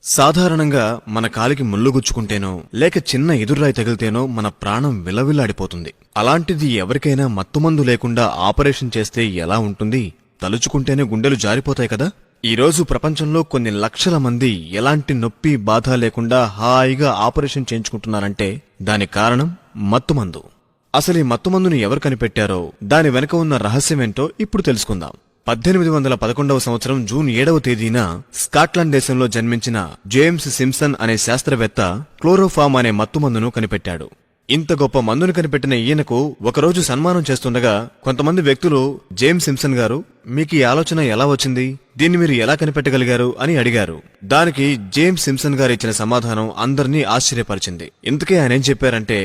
సాధారణంగా మన కాలికి ముళ్ళు గుచ్చుకుంటేనో లేక చిన్న ఎదురురాయి తగిలితేనో మన ప్రాణం విలవిల్లాడిపోతుంది. అలాంటిది ఎవరికైనా మత్తుమందు లేకుండా ఆపరేషన్ చేస్తే ఎలా ఉంటుంది? తలుచుకుంటేనే గుండెలు జారిపోతాయి కదా. ఈరోజు ప్రపంచంలో కొన్ని లక్షల మంది ఎలాంటి నొప్పి బాధ లేకుండా హాయిగా ఆపరేషన్ చేయించుకుంటున్నారంటే దానికి కారణం మత్తుమందు. అసలు ఈ మత్తుమందుని ఎవరు కనిపెట్టారో, దాని వెనక ఉన్న రహస్యమేంటో ఇప్పుడు తెలుసుకుందాం. 1811వ సంవత్సరం జూన్ 7వ తేదీన స్కాట్లాండ్ దేశంలో జన్మించిన జేమ్స్ సింప్సన్ అనే శాస్త్రవేత్త క్లోరోఫామ్ అనే మత్తుమందును కనిపెట్టాడు. ఇంత గొప్ప మందును కనిపెట్టిన ఈయనకు ఒకరోజు సన్మానం చేస్తుండగా కొంతమంది వ్యక్తులు, జేమ్స్ సింప్సన్ గారు, మీకు ఈ ఆలోచన ఎలా వచ్చింది? దీన్ని మీరు ఎలా కనిపెట్టగలిగారు అని అడిగారు. దానికి జేమ్స్ సింప్సన్ గారు ఇచ్చిన సమాధానం అందరినీ ఆశ్చర్యపరిచింది. ఇంతకే ఆయన ఏం చెప్పారంటే,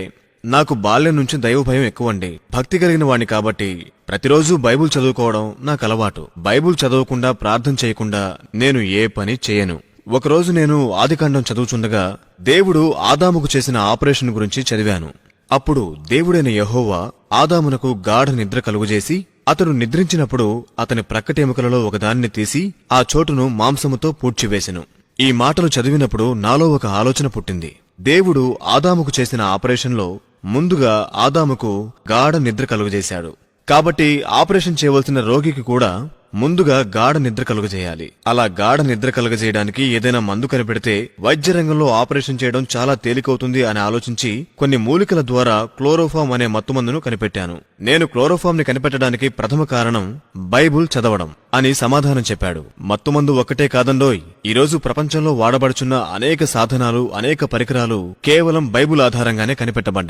నాకు బాల్యం నుంచి దైవ భయం ఎక్కువండి. భక్తి కలిగిన వాణ్ణి కాబట్టి ప్రతిరోజు బైబుల్ చదువుకోవడం నాకు అలవాటు. బైబుల్ చదవకుండా ప్రార్థన చేయకుండా నేను ఏ పని చేయను. ఒకరోజు నేను ఆదికాండం చదువుచుండగా దేవుడు ఆదాముకు చేసిన ఆపరేషన్ గురించి చదివాను. అప్పుడు దేవుడైన యెహోవా ఆదామునకు గాఢ నిద్ర కలుగజేసి అతడు నిద్రించినప్పుడు అతని ప్రక్కటెముకలలో ఒకదానిని తీసి ఆ చోటును మాంసముతో పూడ్చివేసెను. ఈ మాటలు చదివినప్పుడు నాలో ఒక ఆలోచన పుట్టింది. దేవుడు ఆదాముకు చేసిన ఆపరేషన్లో ముందుగా ఆదాముకు గాఢ నిద్ర కలుగజేశాడు. కాబట్టి ఆపరేషన్ చేయవలసిన రోగికి కూడా ముందుగా గాఢ నిద్ర కలుగజేయాలి. అలా గాఢ నిద్ర కలుగజేయడానికి ఏదైనా మందు కనిపెడితే వైద్య రంగంలో ఆపరేషన్ చేయడం చాలా తేలికవుతుంది అని ఆలోచించి కొన్ని మూలికల ద్వారా క్లోరోఫామ్ అనే మత్తుమందును కనిపెట్టాను. నేను క్లోరోఫామ్ ని కనిపెట్టడానికి ప్రథమ కారణం బైబుల్ చదవడం అని సమాధానం చెప్పాడు. మత్తుమందు ఒక్కటే కాదండోయ్, ఈరోజు ప్రపంచంలో వాడబడుచున్న అనేక సాధనాలు, అనేక పరికరాలు కేవలం బైబుల్ ఆధారంగానే కనిపెట్టబడ్డాయి.